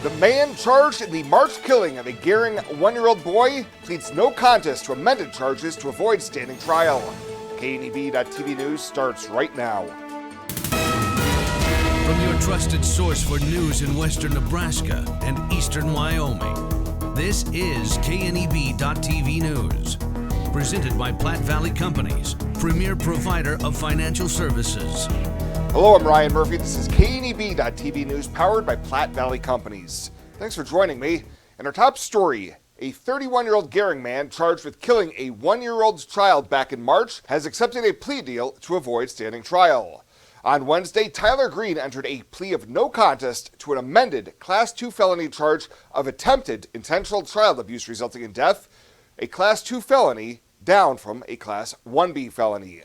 The man charged in the March killing of a Gering 1-year-old boy pleads no contest to amended charges to avoid standing trial. KNEB.TV News starts right now. From your trusted source for news in western Nebraska and eastern Wyoming, this is KNEB.TV News. Presented by Platte Valley Companies, premier provider of financial services. Hello, I'm Ryan Murphy. This is KNEB.TV News powered by Platte Valley Companies. Thanks for joining me. In our top story, a 31-year-old Gering man charged with killing a 1-year-old child back in March has accepted a plea deal to avoid standing trial. On Wednesday, Tyler Green entered a plea of no contest to an amended Class 2 felony charge of attempted intentional child abuse resulting in death, a Class 2 felony down from a Class 1B felony.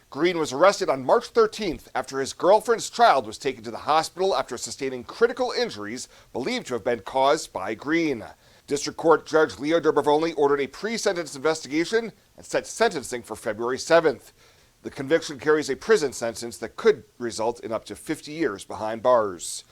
Green was arrested on March 13th after his girlfriend's child was taken to the hospital after sustaining critical injuries believed to have been caused by Green. District Court Judge Leo Dobrevoli ordered a pre-sentence investigation and set sentencing for February 7th. The conviction carries a prison sentence that could result in up to 50 years behind bars.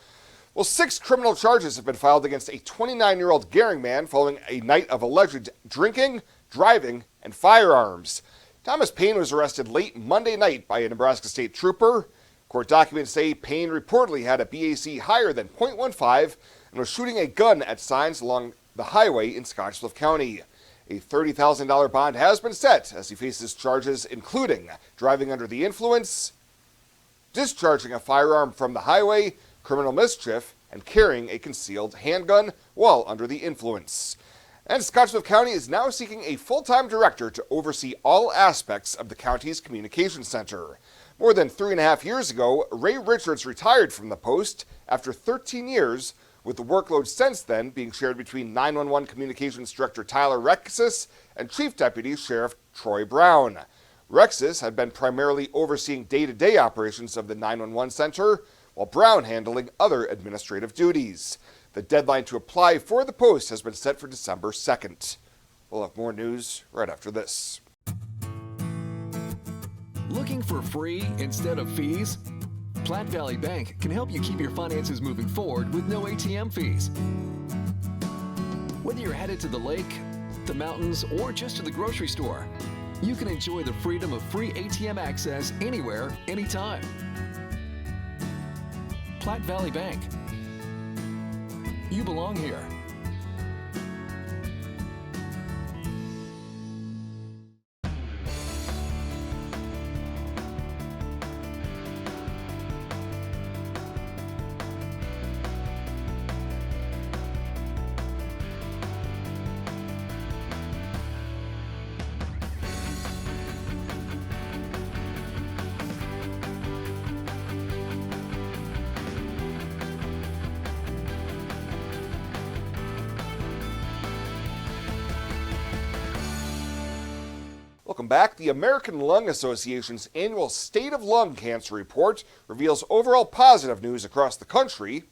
Well, 6 criminal charges have been filed against a 29-year-old Gering man following a night of alleged drinking, driving, and firearms. Thomas Payne was arrested late Monday night by a Nebraska State trooper. Court documents say Payne reportedly had a BAC higher than .15 and was shooting a gun at signs along the highway in Scottsbluff County. A $30,000 bond has been set as he faces charges including driving under the influence, discharging a firearm from the highway, criminal mischief, and carrying a concealed handgun while under the influence. And Scottsbluff County is now seeking a full-time director to oversee all aspects of the county's communications center. More than 3.5 years ago, Ray Richards retired from the post after 13 years, with the workload since then being shared between 911 Communications Director Tyler Rexis and Chief Deputy Sheriff Troy Brown. Rexis had been primarily overseeing day-to-day operations of the 911 center, while Brown handling other administrative duties. The deadline to apply for the post has been set for December 2nd. We'll have more news right after this. Looking for free instead of fees? Platte Valley Bank can help you keep your finances moving forward with no ATM fees. Whether you're headed to the lake, the mountains, or just to the grocery store, you can enjoy the freedom of free ATM access anywhere, anytime. Platte Valley Bank. You belong here. Welcome back. The American Lung Association's annual State of Lung Cancer report reveals overall positive news across the country,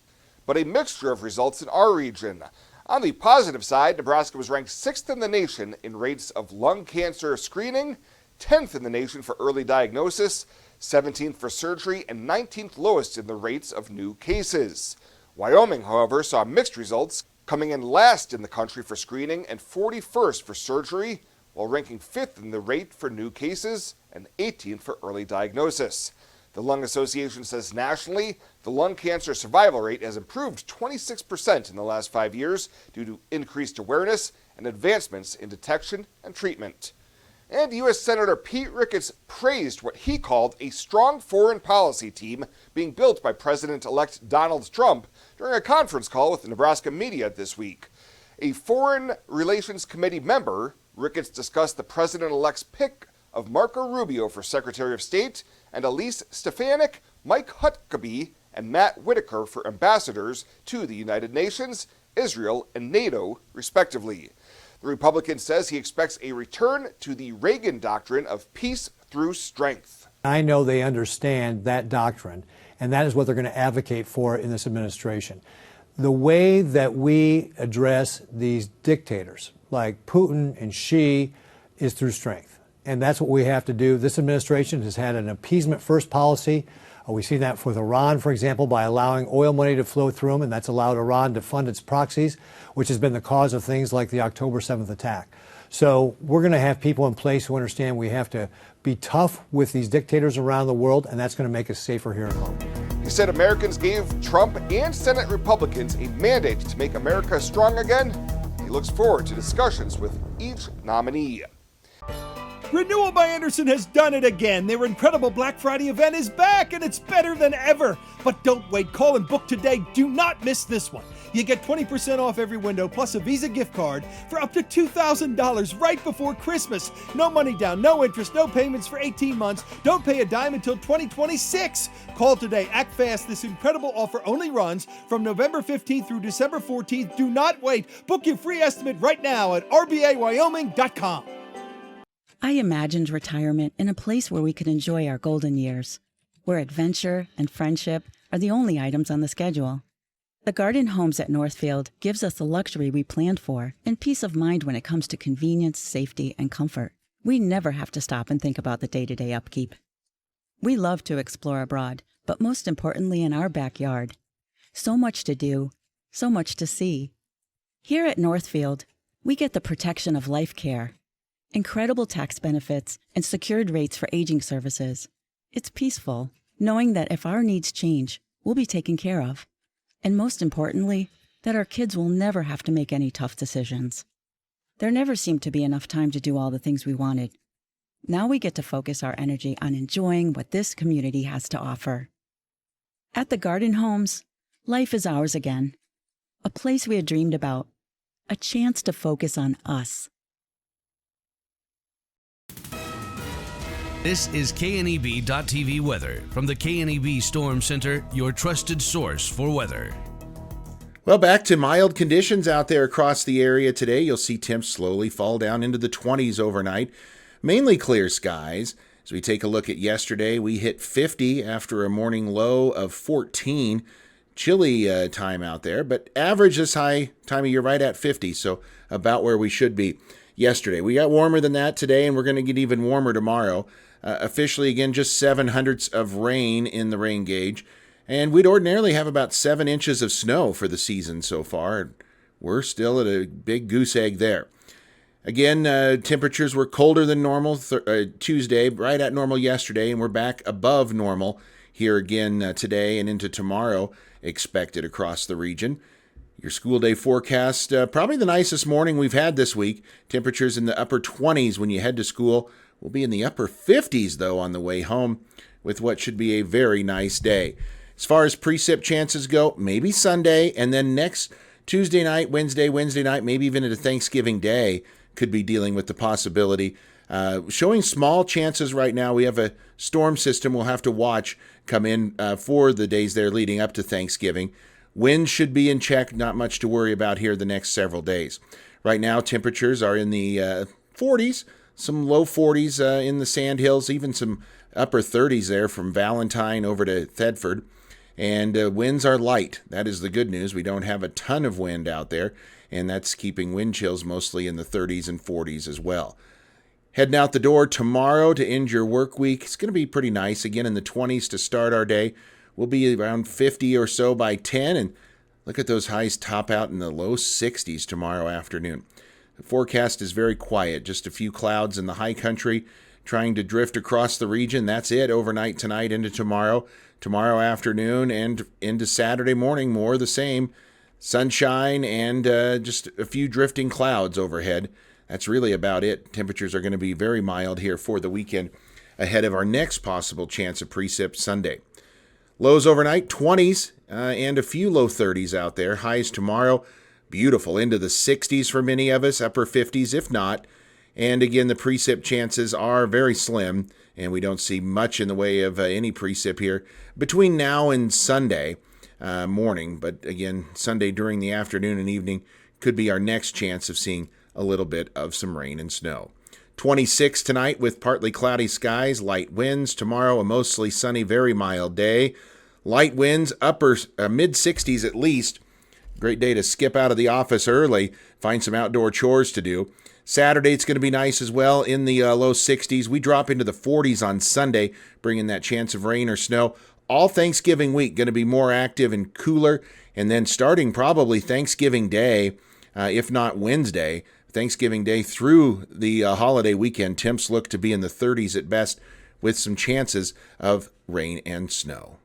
but a mixture of results in our region. On the positive side, Nebraska was ranked 6th in the nation in rates of lung cancer screening, 10th in the nation for early diagnosis, 17th for surgery, and 19th lowest in the rates of new cases. Wyoming, however, saw mixed results, coming in last in the country for screening and 41st for surgery, while ranking 5th in the rate for new cases and 18th for early diagnosis. The Lung Association says nationally, the lung cancer survival rate has improved 26% in the last 5 years due to increased awareness and advancements in detection and treatment. And U.S. Senator Pete Ricketts praised what he called a strong foreign policy team being built by President-elect Donald Trump during a conference call with the Nebraska media this week. A Foreign Relations Committee member, Ricketts discussed the president-elect's pick of Marco Rubio for Secretary of State and Elise Stefanik, Mike Huckabee, and Matt Whitaker for ambassadors to the United Nations, Israel, and NATO, respectively. The Republican says he expects a return to the Reagan doctrine of peace through strength. I know they understand that doctrine, and that is what they're going to advocate for in this administration. The way that we address these dictators, like Putin and Xi, is through strength. And that's what we have to do. This administration has had an appeasement first policy We've seen that with Iran, for example, by allowing oil money to flow through them, and that's allowed Iran to fund its proxies, which has been the cause of things like the October 7th attack. So we're going to have people in place who understand we have to be tough with these dictators around the world, and that's going to make us safer here at home. He said Americans gave Trump and Senate Republicans a mandate to make America strong again. He looks forward to discussions with each nominee. Renewal by Andersen has done it again. Their incredible Black Friday event is back, and it's better than ever. But don't wait. Call and book today. Do not miss this one. You get 20% off every window plus a Visa gift card for up to $2,000 right before Christmas. No money down, no interest, no payments for 18 months. Don't pay a dime until 2026. Call today. Act fast. This incredible offer only runs from November 15th through December 14th. Do not wait. Book your free estimate right now at rbawyoming.com. I imagined retirement in a place where we could enjoy our golden years, where adventure and friendship are the only items on the schedule. The Garden Homes at Northfield gives us the luxury we planned for and peace of mind when it comes to convenience, safety, and comfort. We never have to stop and think about the day-to-day upkeep. We love to explore abroad, but most importantly in our backyard. So much to do, so much to see. Here at Northfield, we get the protection of life care, incredible tax benefits, and secured rates for aging services. It's peaceful, knowing that if our needs change, we'll be taken care of. And most importantly, that our kids will never have to make any tough decisions. There never seemed to be enough time to do all the things we wanted. Now we get to focus our energy on enjoying what this community has to offer. At the Garden Homes, life is ours again. A place we had dreamed about. A chance to focus on us. This is KNEB.TV weather from the KNEB Storm Center, your trusted source for weather. Well, back to mild conditions out there across the area today. You'll see temps slowly fall down into the 20s overnight. Mainly clear skies. As we take a look at yesterday, we hit 50 after a morning low of 14. Chilly time out there, but average this high time of year right at 50, so about where we should be yesterday. We got warmer than that today, and we're going to get even warmer tomorrow. Officially, again, just 0.07 of rain in the rain gauge. And we'd ordinarily have about 7 inches of snow for the season so far. We're still at a big goose egg there. Again, temperatures were colder than normal Tuesday, right at normal yesterday, and we're back above normal here again today and into tomorrow, expected across the region. Your school day forecast, probably the nicest morning we've had this week. Temperatures in the upper 20s when you head to school. We'll be in the upper 50s, though, on the way home with what should be a very nice day. As far as precip chances go, maybe Sunday, and then next Tuesday night, Wednesday night, maybe even into Thanksgiving Day, could be dealing with the possibility. Showing small chances right now. We have a storm system we'll have to watch come in for the days there leading up to Thanksgiving. Winds should be in check, not much to worry about here the next several days. Right now, temperatures are in the 40s, some low 40s in the Sandhills, even some upper 30s there from Valentine over to Thedford. And winds are light. That is the good news. We don't have a ton of wind out there, and that's keeping wind chills mostly in the 30s and 40s as well. Heading out the door tomorrow to end your work week. It's going to be pretty nice. Again, in the 20s to start our day. We'll be around 50 or so by 10, and look at those highs top out in the low 60s tomorrow afternoon. The forecast is very quiet, just a few clouds in the high country trying to drift across the region. That's it overnight tonight into tomorrow. Tomorrow afternoon and into Saturday morning, more the same. Sunshine and just a few drifting clouds overhead. That's really about it. Temperatures are going to be very mild here for the weekend ahead of our next possible chance of precip Sunday. Lows overnight, 20s and a few low 30s out there. Highs tomorrow, beautiful, into the 60s for many of us, upper 50s if not. And again, the precip chances are very slim, and we don't see much in the way of any precip here between now and Sunday morning. But again, Sunday during the afternoon and evening could be our next chance of seeing a little bit of some rain and snow. 26 tonight with partly cloudy skies, light winds. Tomorrow, a mostly sunny, very mild day. Light winds, upper mid-60s at least. Great day to skip out of the office early, find some outdoor chores to do. Saturday, it's going to be nice as well in the low 60s. We drop into the 40s on Sunday, bringing that chance of rain or snow. all Thanksgiving week, going to be more active and cooler. And then starting probably Thanksgiving Day, if not Wednesday, Thanksgiving Day through the holiday weekend, temps look to be in the 30s at best with some chances of rain and snow.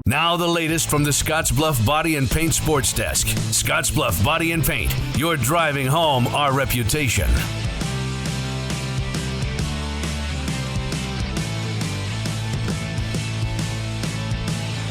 Now the latest from the Scottsbluff Body and Paint Sports Desk. Scottsbluff Body and Paint. You're driving home our reputation.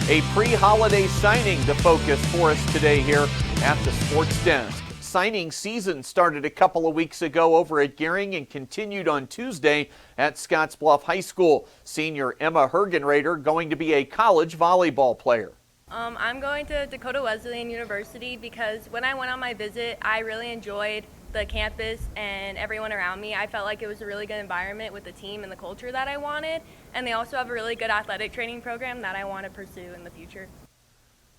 A pre-holiday signing to focus for us today here at the Sports Desk. Signing season started a couple of weeks ago over at Gering and continued on Tuesday at Scottsbluff High School. Senior Emma Hergenrader going to be a college volleyball player. I'm going to Dakota Wesleyan University because when I went on my visit, I really enjoyed the campus and everyone around me. I felt like it was a really good environment with the team and the culture that I wanted. And they also have a really good athletic training program that I want to pursue in the future.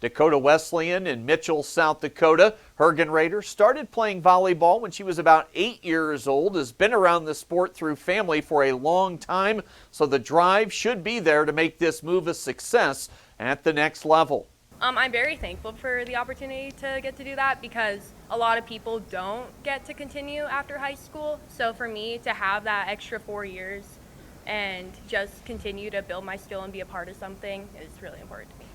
Dakota Wesleyan in Mitchell, South Dakota. Hergenrader started playing volleyball when she was about 8 years old, has been around the sport through family for a long time, so the drive should be there to make this move a success at the next level. I'm very thankful for the opportunity to get to do that because a lot of people don't get to continue after high school. So for me to have that extra 4 years and just continue to build my skill and be a part of something is really important to me.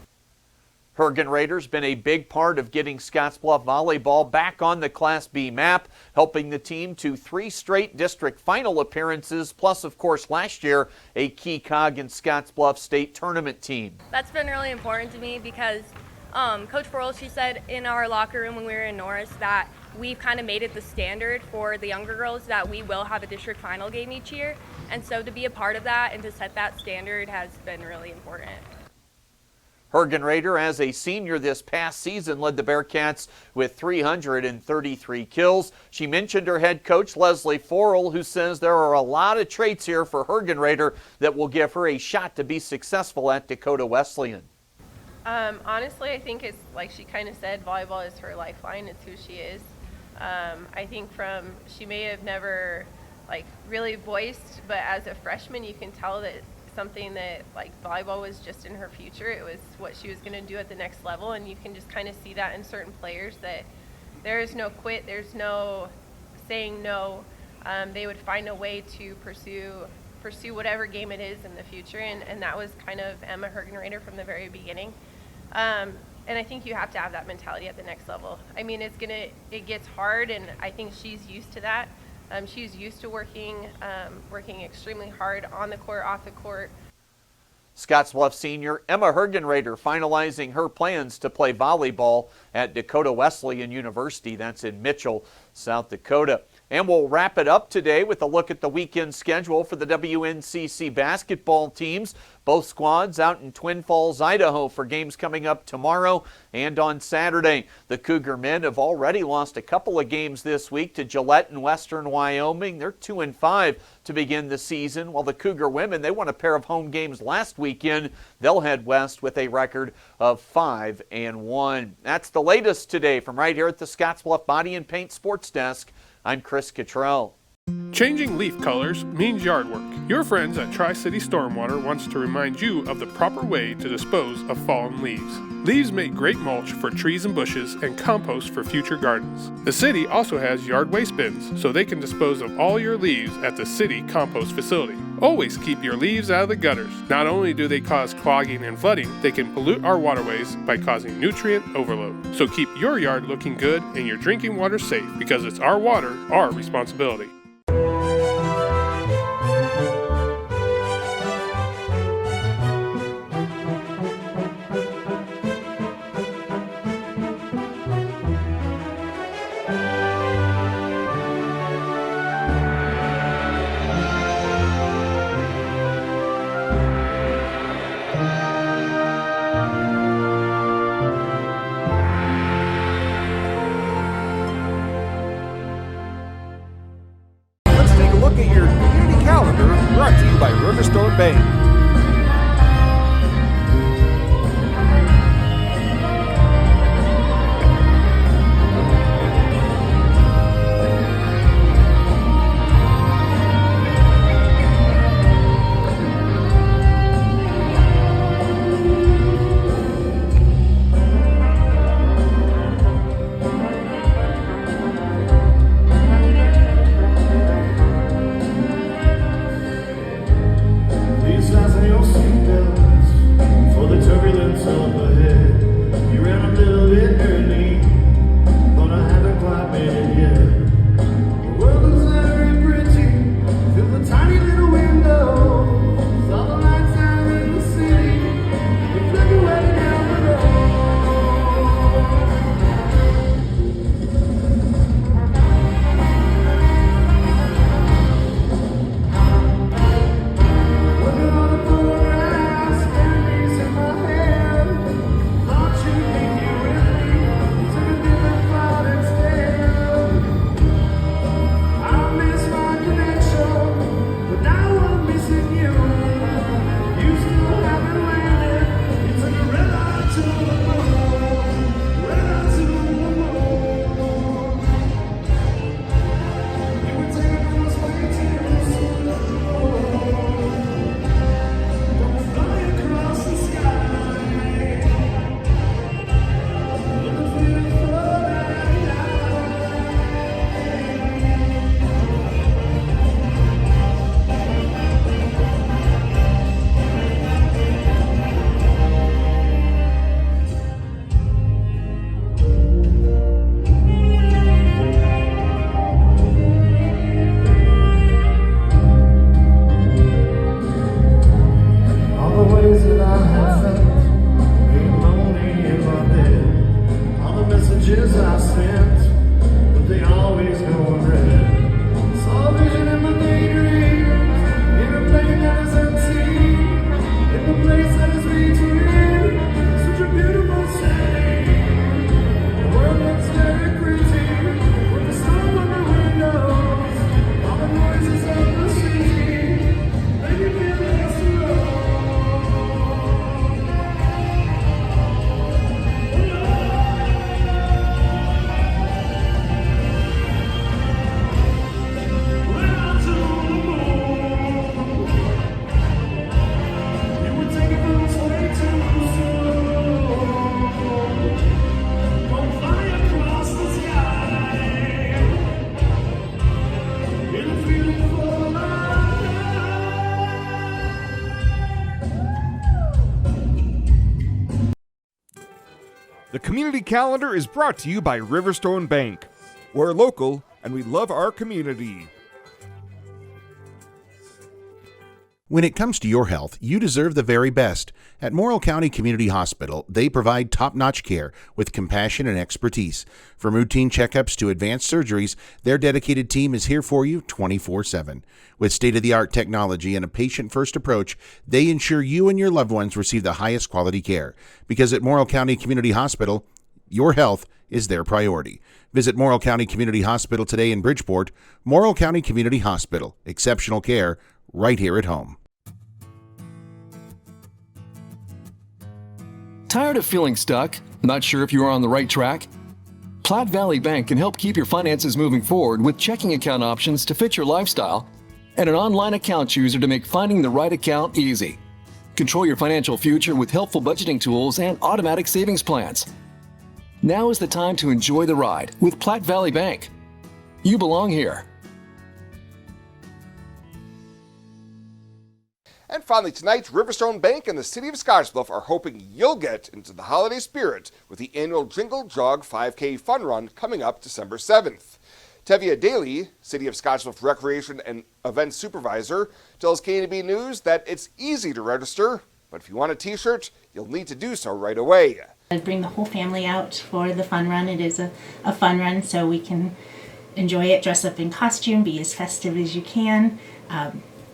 Hergenrader's been a big part of getting Scottsbluff volleyball back on the Class B map, helping the team to 3 straight district final appearances, plus, of course, last year, a key cog in Scottsbluff state tournament team. That's been really important to me because Coach Forrell, she said in our locker room when we were in Norris that we've kind of made it the standard for the younger girls that we will have a district final game each year. And so to be a part of that and to set that standard has been really important. Hergenrader, as a senior this past season, led the Bearcats with 333 kills. She mentioned her head coach, Leslie Forrell, who says there are a lot of traits here for Hergenrader that will give her a shot to be successful at Dakota Wesleyan. Honestly, I think it's like she kind of said, volleyball is her lifeline. It's who she is. I think she may have never really voiced, but as a freshman, you can tell that something that volleyball was just in her future. It was what she was going to do at the next level, and you can just kind of see that in certain players that there is no quit, there's no saying no. They would find a way to pursue whatever game it is in the future, and that was kind of Emma Hergenrader from the very beginning. And I think you have to have that mentality at the next level. I mean, it gets hard, and I think she's used to that. She's used to working extremely hard on the court, off the court. Scottsbluff senior Emma Hergenrader finalizing her plans to play volleyball at Dakota Wesleyan University. That's in Mitchell, South Dakota. And we'll wrap it up today with a look at the weekend schedule for the WNCC basketball teams. Both squads out in Twin Falls, Idaho for games coming up tomorrow and on Saturday. The Cougar men have already lost a couple of games this week to Gillette and Western Wyoming. They're 2-5 to begin the season, while the Cougar women, they won a pair of home games last weekend. They'll head west with a record of 5-1. That's the latest today from right here at the Scottsbluff Body and Paint Sports Desk. I'm Chris Cottrell. Changing leaf colors means yard work. Your friends at Tri-City Stormwater wants to remind you of the proper way to dispose of fallen leaves. Leaves make great mulch for trees and bushes and compost for future gardens. The city also has yard waste bins, so they can dispose of all your leaves at the city compost facility. Always keep your leaves out of the gutters. Not only do they cause clogging and flooding, they can pollute our waterways by causing nutrient overload. So keep your yard looking good and your drinking water safe, because it's our water, our responsibility. look at your community calendar, brought to you by Riverstone Bank. The community calendar is brought to you by Riverstone Bank. We're local and we love our community. When it comes to your health, you deserve the very best. At Morrill County Community Hospital, they provide top-notch care with compassion and expertise. From routine checkups to advanced surgeries, their dedicated team is here for you 24/7. With state-of-the-art technology and a patient-first approach, they ensure you and your loved ones receive the highest quality care. Because at Morrill County Community Hospital, your health is their priority. Visit Morrill County Community Hospital today in Bridgeport. Morrill County Community Hospital. Exceptional care right here at home. Tired of feeling stuck? Not sure if you are on the right track? Platte Valley Bank can help keep your finances moving forward with checking account options to fit your lifestyle and an online account chooser to make finding the right account easy. Control your financial future with helpful budgeting tools and automatic savings plans. Now is the time to enjoy the ride with Platte Valley Bank. You belong here. And finally tonight, Riverstone Bank and the City of Scottsbluff are hoping you'll get into the holiday spirit with the annual Jingle Jog 5K Fun Run coming up December 7th. Tevia Daly, City of Scottsbluff Recreation and Events Supervisor, tells KNB News that it's easy to register, but if you want a t-shirt, you'll need to do so right away. I bring the whole family out for the fun run. It is a fun run, so we can enjoy it, dress up in costume, be as festive as you can.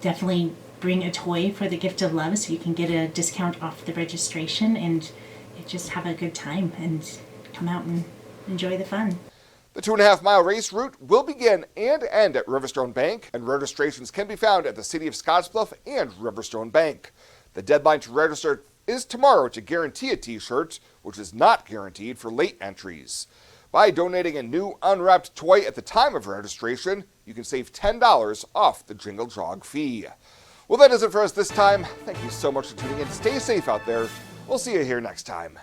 Definitely bring a toy for the gift of love so you can get a discount off the registration and just have a good time and come out and enjoy the fun. The 2.5-mile race route will begin and end at Riverstone Bank, and registrations can be found at the City of Scottsbluff and Riverstone Bank. The deadline to register is tomorrow to guarantee a t-shirt, which is not guaranteed for late entries. By donating a new unwrapped toy at the time of registration, you can save $10 off the Jingle Jog fee. Well, that is it for us this time. Thank you so much for tuning in. Stay safe out there. We'll see you here next time.